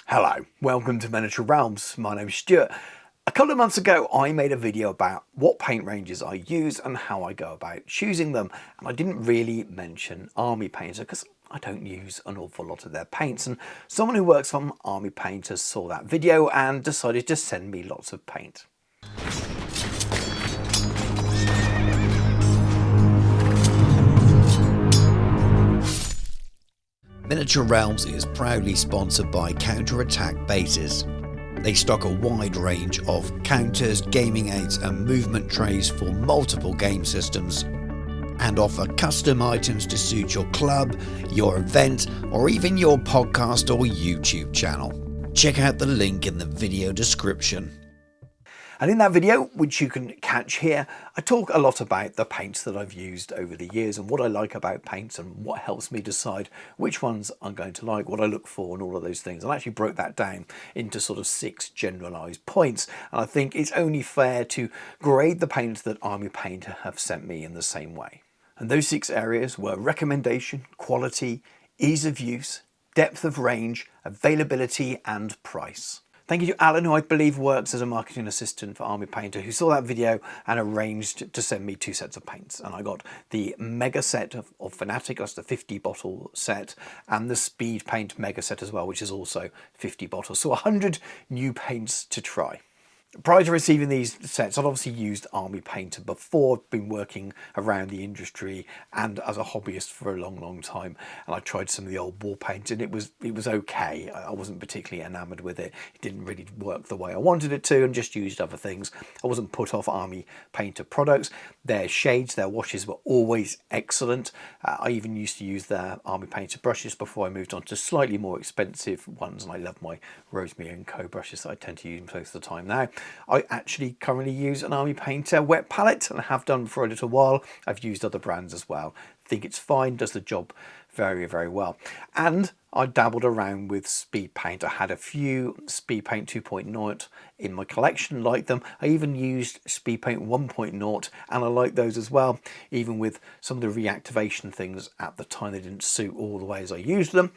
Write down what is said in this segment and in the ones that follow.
Hello, welcome to Miniature Realms. My name's Stuart. A couple of months ago I made a video about what paint ranges I use and how I go about choosing them, and I didn't really mention Army Painter because I don't use an awful lot of their paints, and someone who works from Army Painter saw that video and decided to send me lots of paint. Miniature Realms is proudly sponsored by Counter-Attack Bases. They stock a wide range of counters, gaming aids and movement trays for multiple game systems and offer custom items to suit your club, your event or even your podcast or YouTube channel. Check out the link in the video description. And in that video, which you can catch here, I talk a lot about the paints that I've used over the years and what I like about paints and what helps me decide which ones I'm going to like, what I look for and all of those things. I actually broke that down into sort of 6 generalised points. And I think it's only fair to grade the paints that Army Painter have sent me in the same way. And those 6 areas were recommendation, quality, ease of use, depth of range, availability and price. Thank you to Alan, who I believe works as a marketing assistant for Army Painter, who saw that video and arranged to send me 2 sets of paints. And I got the mega set of Fanatic, that's the 50 bottle set, and the Speedpaint mega set as well, which is also 50 bottles. So 100 new paints to try. Prior to receiving these sets, I'd obviously used Army Painter before. I've been working around the industry and as a hobbyist for a long time, and I tried some of the old Warpaint and it was okay. I wasn't particularly enamoured with it. It didn't really work the way I wanted it to and just used other things. I wasn't put off Army Painter products. Their shades, their washes were always excellent. I even used to use their Army Painter brushes before I moved on to slightly more expensive ones, and I love my Rosemary & Co brushes that I tend to use most of the time now. I actually currently use an Army Painter wet palette and have done for a little while. I've used other brands as well. I think it's fine, does the job very well. And I dabbled around with Speedpaint. I had a few Speedpaint 2.0 in my collection, like them. I even used Speedpaint 1.0 and I like those as well, even with some of the reactivation things at the time. They didn't suit all the way as I used them,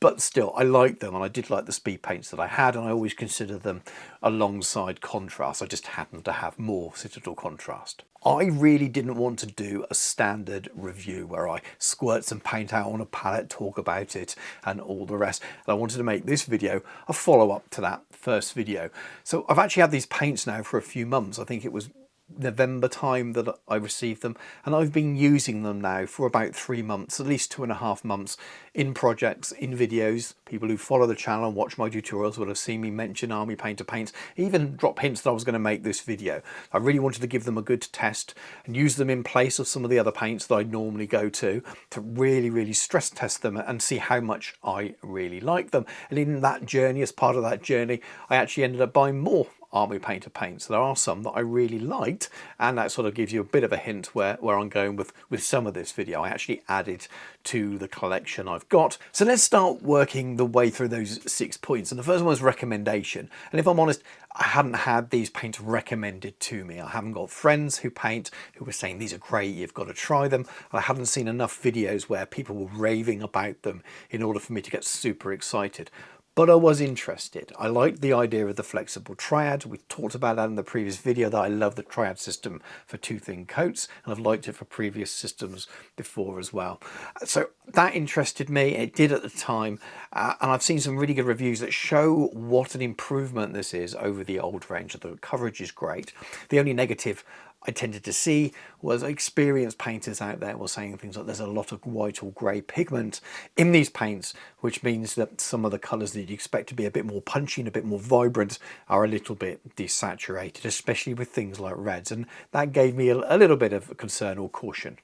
but still I like them, and I did like the Speedpaints that I had, and I always consider them alongside contrast. I just happen to have more Citadel contrast. I really didn't want to do a standard review where I squirt some paint out on a palette, talk about it and all the rest. And I wanted to make this video a follow-up to that first video. So I've actually had these paints now for a few months. I think it was November time that I received them, and I've been using them now for about 3 months, at least 2.5 months, in projects, in videos. People who follow the channel and watch my tutorials will have seen me mention Army Painter paints, even drop hints that I was going to make this video. I really wanted to give them a good test and use them in place of some of the other paints that I normally go to really stress test them and see how much I really like them. And in that journey, as part of that journey, I actually ended up buying more Army Painter paints. There are some that I really liked, and that sort of gives you a bit of a hint where I'm going with some of this video. I actually added to the collection I've got. So let's start working the way through those 6 points. And the first one is recommendation. And if I'm honest, I hadn't had these paints recommended to me. I haven't got friends who paint who were saying these are great, you've got to try them. I haven't seen enough videos where people were raving about them in order for me to get super excited. But I was interested. I liked the idea of the flexible triad. We talked about that in the previous video, that I love the triad system for 2 thin coats, and I've liked it for previous systems before as well. So that interested me. It did at the time, and I've seen some really good reviews that show what an improvement this is over the old range. The coverage is great. The only negative I tended to see was experienced painters out there were saying things like there's a lot of white or grey pigment in these paints, which means that some of the colours that you expect to be a bit more punchy and a bit more vibrant are a little bit desaturated, especially with things like reds, and that gave me a little bit of concern or caution.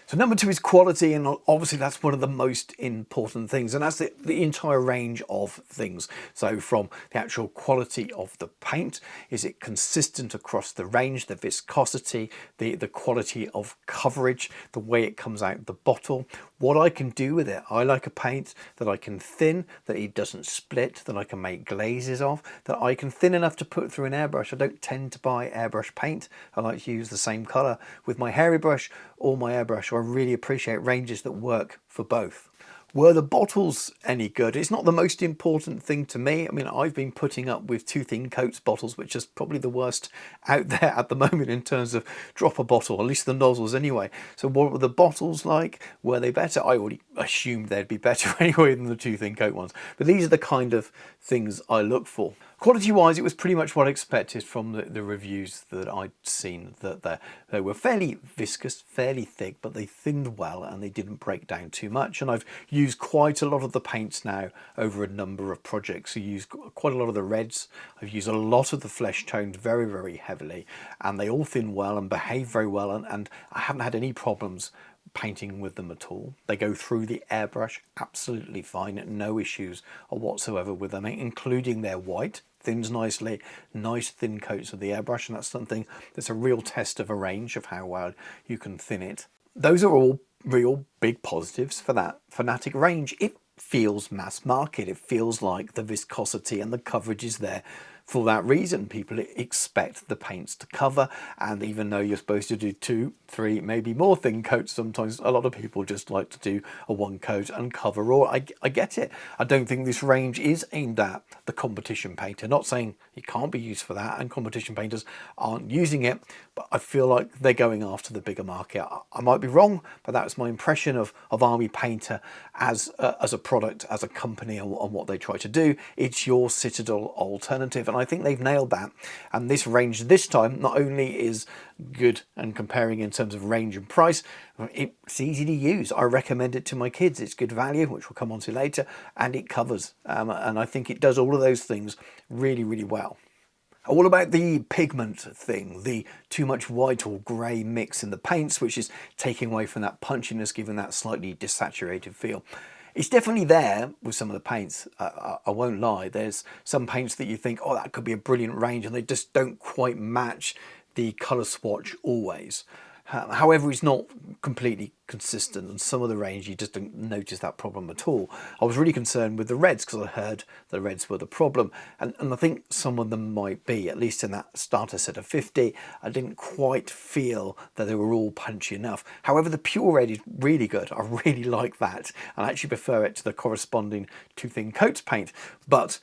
So number 2 is quality, and obviously that's one of the most important things, and that's the entire range of things. So from the actual quality of the paint, is it consistent across the range, the viscosity, the quality of coverage, the way it comes out the bottle, what I can do with it. I like a paint that I can thin, that it doesn't split, that I can make glazes of, that I can thin enough to put through an airbrush. I don't tend to buy airbrush paint. I like to use the same colour with my hairy brush or my airbrush. I really appreciate ranges that work for both. Were the bottles any good? It's not the most important thing to me. I mean, I've been putting up with two thin coats bottles, which is probably the worst out there at the moment in terms of dropper bottle, at least the nozzles anyway. So what were the bottles like? Were they better? I already assumed they'd be better anyway than the two thin coat ones. But these are the kind of things I look for. Quality-wise, it was pretty much what I expected from the reviews that I'd seen, that they were fairly viscous, fairly thick, but they thinned well and they didn't break down too much. And I've used quite a lot of the paints now over a number of projects. I used quite a lot of the reds. I've used a lot of the flesh tones very, very heavily, and they all thin well and behave very well, and I haven't had any problems painting with them at all. They go through the airbrush absolutely fine, no issues whatsoever with them, including their white. Thins nicely, nice thin coats of the airbrush, and that's something that's a real test of a range of how well you can thin it. Those are all real big positives for that Fanatic range. It feels mass market. It feels like the viscosity and the coverage is there for that reason. People expect the paints to cover, and even though you're supposed to do 2, 3, maybe more thin coats, sometimes a lot of people just like to do a one coat and cover all. I get it. I don't think this range is aimed at the competition painter. Not saying it can't be used for that, and competition painters aren't using it, but I feel like they're going after the bigger market. I might be wrong, but that's my impression of Army Painter as a product, as a company, and what they try to do. It's your Citadel alternative, and I think they've nailed that. And this range this time not only is good and comparing in terms of range and price, it's easy to use. I recommend it to my kids. It's good value, which we'll come on to later, and it covers. And I think it does all of those things really, really well. All about the pigment thing, the too much white or grey mix in the paints, which is taking away from that punchiness, giving that slightly desaturated feel. It's definitely there with some of the paints, I won't lie. There's some paints that you think, oh, that could be a brilliant range, and they just don't quite match the colour swatch always. However, it's not completely consistent, and some of the range you just don't notice that problem at all. I was really concerned with the reds because I heard the reds were the problem, and I think some of them might be, at least in that starter set of 50. I didn't quite feel that they were all punchy enough. However, the pure red is really good. I really like that, and I actually prefer it to the corresponding two thin coats paint. But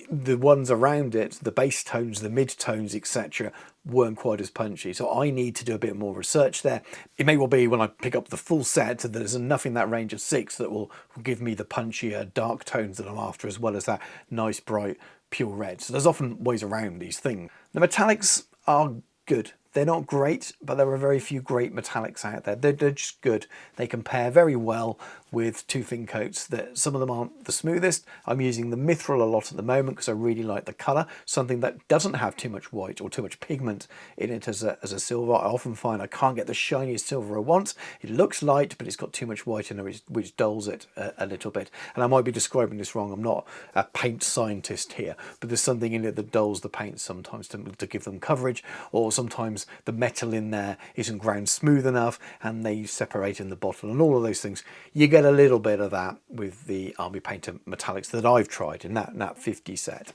the ones around it, the base tones, the mid tones, etc., weren't quite as punchy. So I need to do a bit more research there. It may well be when I pick up the full set that there's enough in that range of 6 that will give me the punchier dark tones that I'm after, as well as that nice bright pure red. So there's often ways around these things. The metallics are good. They're not great, but there are very few great metallics out there. They're just good. They compare very well with two thin coats. Some of them aren't the smoothest. I'm using the Mithril a lot at the moment because I really like the colour. Something that doesn't have too much white or too much pigment in it as a silver. I often find I can't get the shiniest silver I want. It looks light, but it's got too much white in it, which dulls it a little bit. And I might be describing this wrong. I'm not a paint scientist here, but there's something in it that dulls the paint sometimes to give them coverage, or sometimes the metal in there isn't ground smooth enough and they separate in the bottle, and all of those things. You get a little bit of that with the Army Painter metallics that I've tried in that 50 set.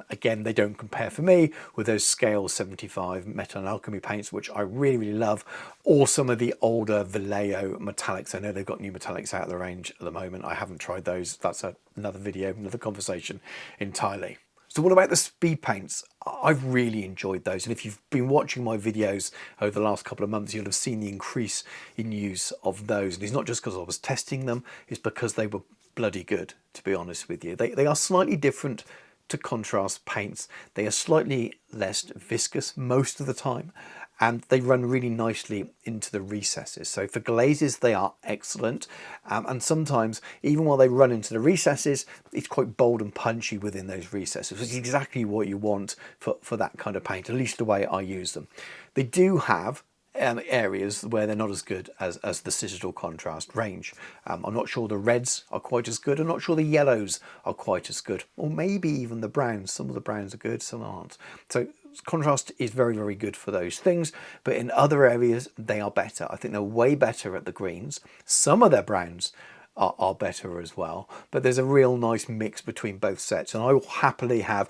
Again, they don't compare for me with those Scale 75 Metal and Alchemy paints, which I really, really love, or some of the older Vallejo metallics. I know they've got new metallics out of the range at the moment. I haven't tried those. That's another video, another conversation entirely. So what about the speed paints? I've really enjoyed those, and if you've been watching my videos over the last couple of months, you'll have seen the increase in use of those. And it's not just because I was testing them, it's because they were bloody good, to be honest with you. They are slightly different to contrast paints. They are slightly less viscous most of the time, and they run really nicely into the recesses. So for glazes, they are excellent. And sometimes, even while they run into the recesses, it's quite bold and punchy within those recesses, which is exactly what you want for that kind of paint, at least the way I use them. They do have areas where they're not as good as the Citadel contrast range. I'm not sure the reds are quite as good. I'm not sure the yellows are quite as good, or maybe even the browns. Some of the browns are good, some aren't. So contrast is very, very good for those things, but in other areas they are better. I think they're way better at the greens. Some of their browns are better as well, but there's a real nice mix between both sets, and I will happily have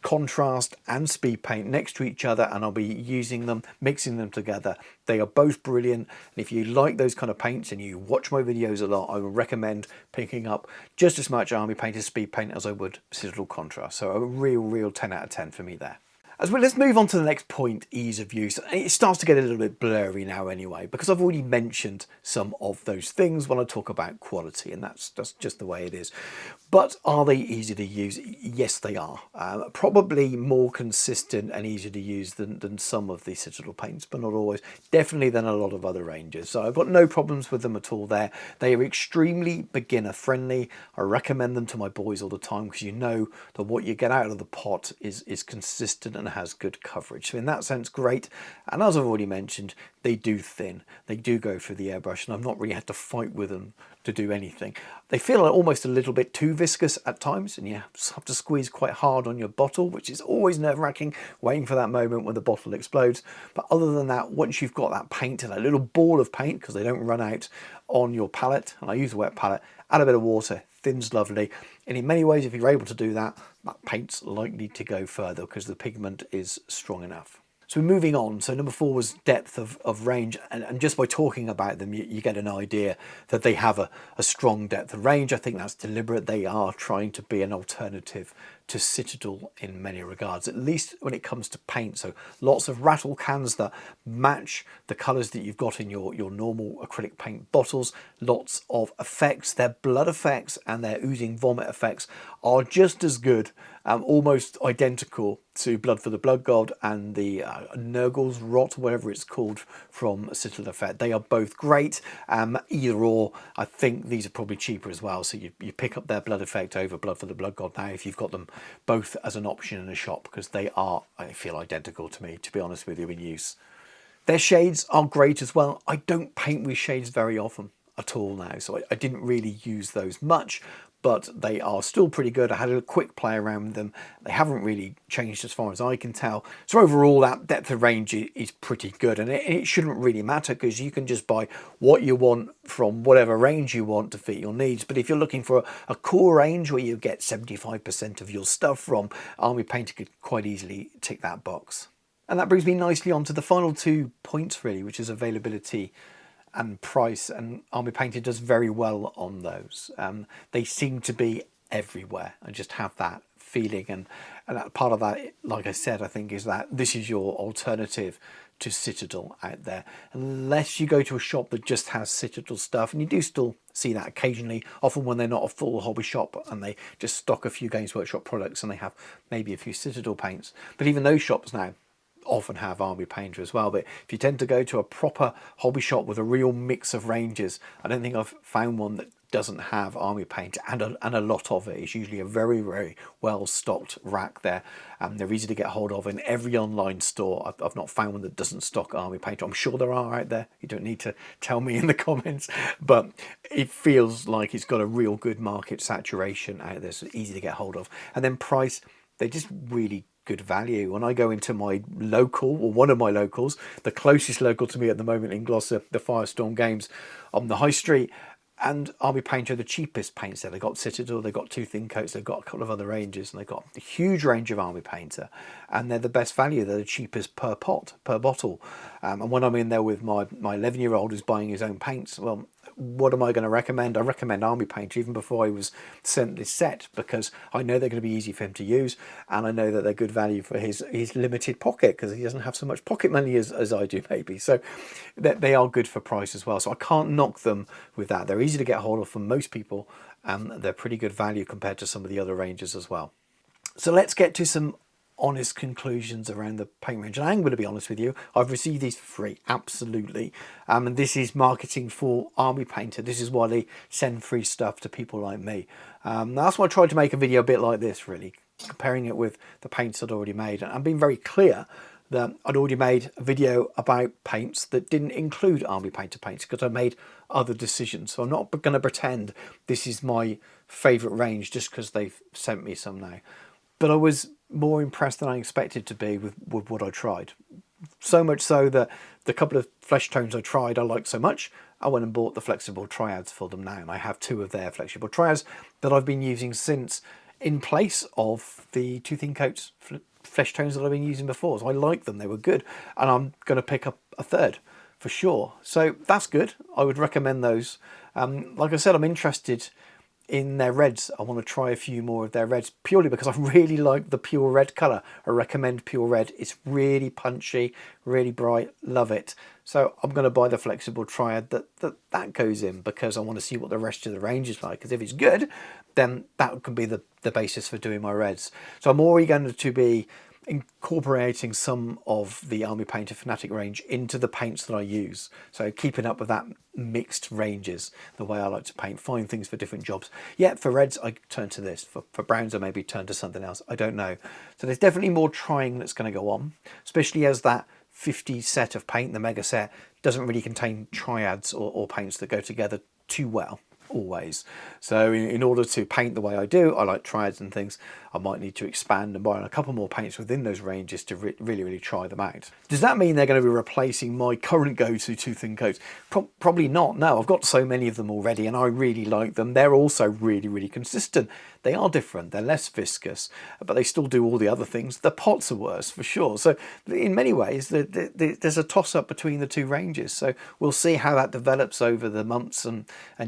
Contrast and Speedpaint next to each other, and I'll be using them, mixing them together. They are both brilliant, and if you like those kind of paints and you watch my videos a lot, I would recommend picking up just as much Army Paint as Speedpaint as I would Citadel Contrast. So a real 10 out of 10 for me there. As well, let's move on to the next point, ease of use. It starts to get a little bit blurry now anyway, because I've already mentioned some of those things when I talk about quality, and that's just the way it is. But are they easy to use? Yes, they are. Probably more consistent and easier to use than some of the Citadel paints, but not always. Definitely than a lot of other ranges. So I've got no problems with them at all there. They are extremely beginner friendly. I recommend them to my boys all the time, because you know that what you get out of the pot is consistent and has good coverage. So in that sense, great. And as I've already mentioned, they do thin. They do go through the airbrush, and I've not really had to fight with them to do anything. They feel almost a little bit too viscous at times, and you have to squeeze quite hard on your bottle, which is always nerve-wracking, waiting for that moment when the bottle explodes. But other than that, once you've got that paint and a little ball of paint, because they don't run out on your palette, and I use a wet palette, add a bit of water, thins lovely. And in many ways, if you're able to do that, that paint's likely to go further because the pigment is strong enough. So moving on, so number 4 was depth of range, and just by talking about them you get an idea that they have a strong depth of range. I think that's deliberate. They are trying to be an alternative to Citadel in many regards, at least when it comes to paint. So lots of rattle cans that match the colours that you've got in your normal acrylic paint bottles. Lots of effects. Their blood effects and their oozing vomit effects are just as good, almost identical to Blood for the Blood God and the Nurgle's Rot, whatever it's called, from Citadel Effect. They are both great. Either or, I think these are probably cheaper as well. So you pick up their blood effect over Blood for the Blood God now if you've got them both as an option in a shop, because they are, I feel, identical to me, to be honest with you, in use. Their shades are great as well. I don't paint with shades very often at all now, so I didn't really use those much, but they are still pretty good. I had a quick play around with them. They haven't really changed as far as I can tell. So overall, that depth of range is pretty good, and it shouldn't really matter, because you can just buy what you want from whatever range you want to fit your needs. But if you're looking for a core range where you get 75% of your stuff from, Army Painter could quite easily tick that box. And that brings me nicely on to the final 2 points really, which is availability and price, and Army Painter does very well on those. They seem to be everywhere. I just have that feeling, and that part of that, like I said, I think is that this is your alternative to Citadel out there. Unless you go to a shop that just has Citadel stuff, and you do still see that occasionally, often when they're not a full hobby shop and they just stock a few Games Workshop products and they have maybe a few Citadel paints. But even those shops now often have Army Painter as well. But if you tend to go to a proper hobby shop with a real mix of ranges, I don't think I've found one that doesn't have Army Painter and a lot of it. It's usually a very well stocked rack there. They're easy to get hold of in every online store. I've not found one that doesn't stock Army Painter. I'm sure there are out there. You don't need to tell me in the comments, but it feels like it's got a real good market saturation out there, so easy to get hold of. And then price, they're just really good value. When I go into my local, or one of my locals, the closest local to me at the moment in Gloucester, the Firestorm Games on the high street, and Army Painter are the cheapest paints there. They've got Citadel, they've got 2 thin coats, they've got a couple of other ranges, and they've got a huge range of Army Painter, and they're the best value. They're the cheapest per pot, per bottle. And when I'm in there with my 11-year-old who's buying his own paints, well, what am I going to recommend? I recommend Army Painter even before I was sent this set, because I know they're going to be easy for him to use, and I know that they're good value for his limited pocket, because he doesn't have so much pocket money as I do maybe. So they are good for price as well. So I can't knock them with that. They're easy to get hold of for most people, and they're pretty good value compared to some of the other ranges as well. So let's get to some honest conclusions around the paint range, and I'm going to be honest with you, I've received these for free, absolutely, and this is marketing for Army Painter. This is why they send free stuff to people like me. That's why I tried to make a video a bit like this, really, comparing it with the paints I'd already made, and I'm being very clear that I'd already made a video about paints that didn't include Army Painter paints, because I made other decisions. So I'm not going to pretend this is my favourite range just because they've sent me some now. But I was more impressed than I expected to be with what I tried. So much so that the couple of flesh tones I tried I liked so much, I went and bought the flexible triads for them now. And I have 2 of their flexible triads that I've been using since in place of the Two Thin Coats flesh tones that I've been using before. So I like them, they were good, and I'm going to pick up a third for sure. So that's good. I would recommend those. Like I said, I'm interested in their reds. I want to try a few more of their reds purely because I really like the pure red colour. I recommend pure red. It's really punchy, really bright, love it. So I'm going to buy the flexible triad that goes in because I want to see what the rest of the range is like, because if it's good, then that could be the basis for doing my reds. So I'm already going to be incorporating some of the Army Painter Fanatic range into the paints that I use. So keeping up with that mixed ranges, the way I like to paint, find things for different jobs. Yeah, for reds, I turn to this. For browns, I maybe turn to something else. I don't know. So there's definitely more trying that's going to go on, especially as that 50 set of paint, the mega set, doesn't really contain triads or paints that go together too well. Always. So in order to paint the way I do, I like triads and things, I might need to expand and buy a couple more paints within those ranges to really try them out. Does that mean they're going to be replacing my current go-to Two Thin Coats? Probably not. No, I've got so many of them already and I really like them. They're also really consistent. They are different, they're less viscous, but they still do all the other things. The pots are worse for sure. So in many ways, there's a toss-up between the two ranges. So we'll see how that develops over the months and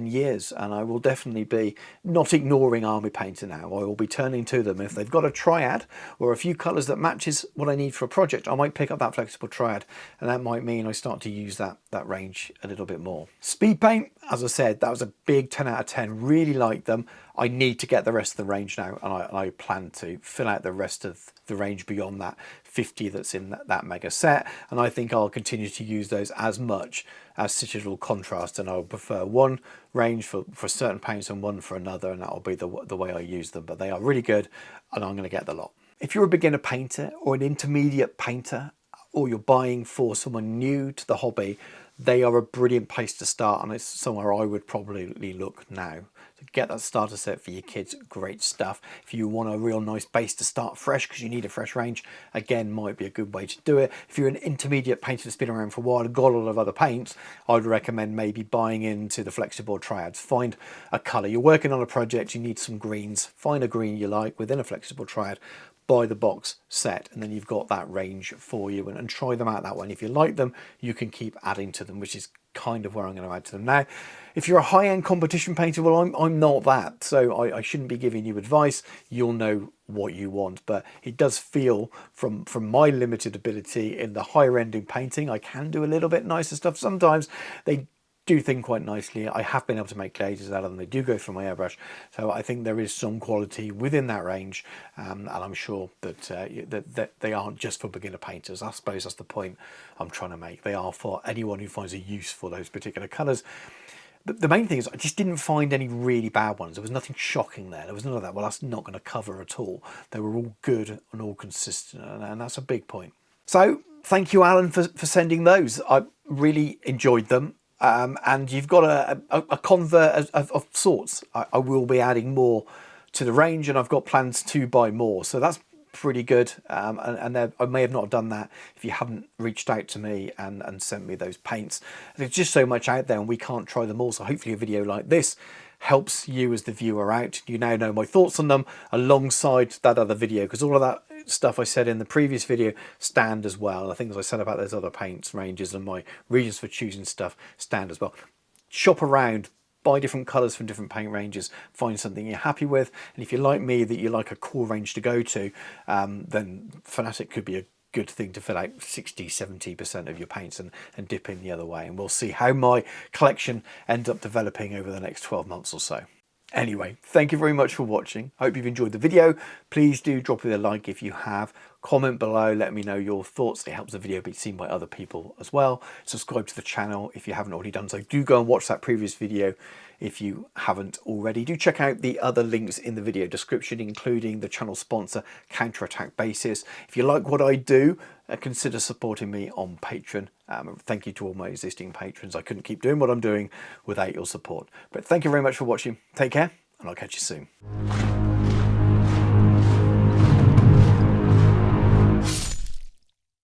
years. And I will definitely be not ignoring Army Painter now. I will be turning to them. If they've got a triad or a few colours that matches what I need for a project, I might pick up that flexible triad, and that might mean I start to use that range a little bit more. Speedpaint, as I said, that was a big 10 out of 10. Really like them. I need to get the rest of the range now, and I plan to fill out the rest of the range beyond that 50 that's in that mega set, and I think I'll continue to use those as much as Citadel Contrast, and I'll prefer one range for certain paints and one for another, and that'll be the way I use them. But they are really good, and I'm going to get the lot. If you're a beginner painter or an intermediate painter, or you're buying for someone new to the hobby, they are a brilliant place to start, and it's somewhere I would probably look now. So get that starter set for your kids, great stuff. If you want a real nice base to start fresh because you need a fresh range, again, might be a good way to do it. If you're an intermediate painter that's been around for a while and got a lot of other paints, I'd recommend maybe buying into the flexible triads. Find a colour. You're working on a project, you need some greens. Find a green you like within a flexible triad. Buy the box set, and then you've got that range for you, and try them out that way. And if you like them, you can keep adding to them, which is kind of where I'm going to add to them. Now, if you're a high-end competition painter, well, I'm not that, so I shouldn't be giving you advice. You'll know what you want, but it does feel from my limited ability in the higher end in painting, I can do a little bit nicer stuff. Sometimes they do thing quite nicely. I have been able to make glazes out of them. They do go through my airbrush, so I think there is some quality within that range, and I'm sure that that they aren't just for beginner painters. I suppose that's the point I'm trying to make. They are for anyone who finds a use for those particular colours. The main thing is I just didn't find any really bad ones. There was nothing shocking there. There was none of that. Well, that's not going to cover at all. They were all good and all consistent, and that's a big point. So thank you, Alan, for sending those. I really enjoyed them. And you've got a convert of sorts. I will be adding more to the range, and I've got plans to buy more. So that's pretty good. And I may have not done that if you haven't reached out to me and sent me those paints. There's just so much out there, and we can't try them all. So hopefully a video like this helps you as the viewer out. You now know my thoughts on them alongside that other video, because all of that stuff I said in the previous video stand as well. The things I said about those other paints ranges and my reasons for choosing stuff stand as well. Shop around, buy different colours from different paint ranges, find something you're happy with, and if you're like me, that you like a core range to go to, then Fanatic could be a good thing to fill out 60-70% of your paints and dip in the other way. And we'll see how my collection ends up developing over the next 12 months or so. Anyway, thank you very much for watching. I hope you've enjoyed the video. Please do drop me a like if you have. Comment below, let me know your thoughts. It helps the video be seen by other people as well. Subscribe to the channel if you haven't already done so. Do go and watch that previous video if you haven't already. Do check out the other links in the video description, including the channel sponsor, Counterattack Basis. If you like what I do, consider supporting me on Patreon. Thank you to all my existing patrons. I couldn't keep doing what I'm doing without your support. But thank you very much for watching. Take care, and I'll catch you soon.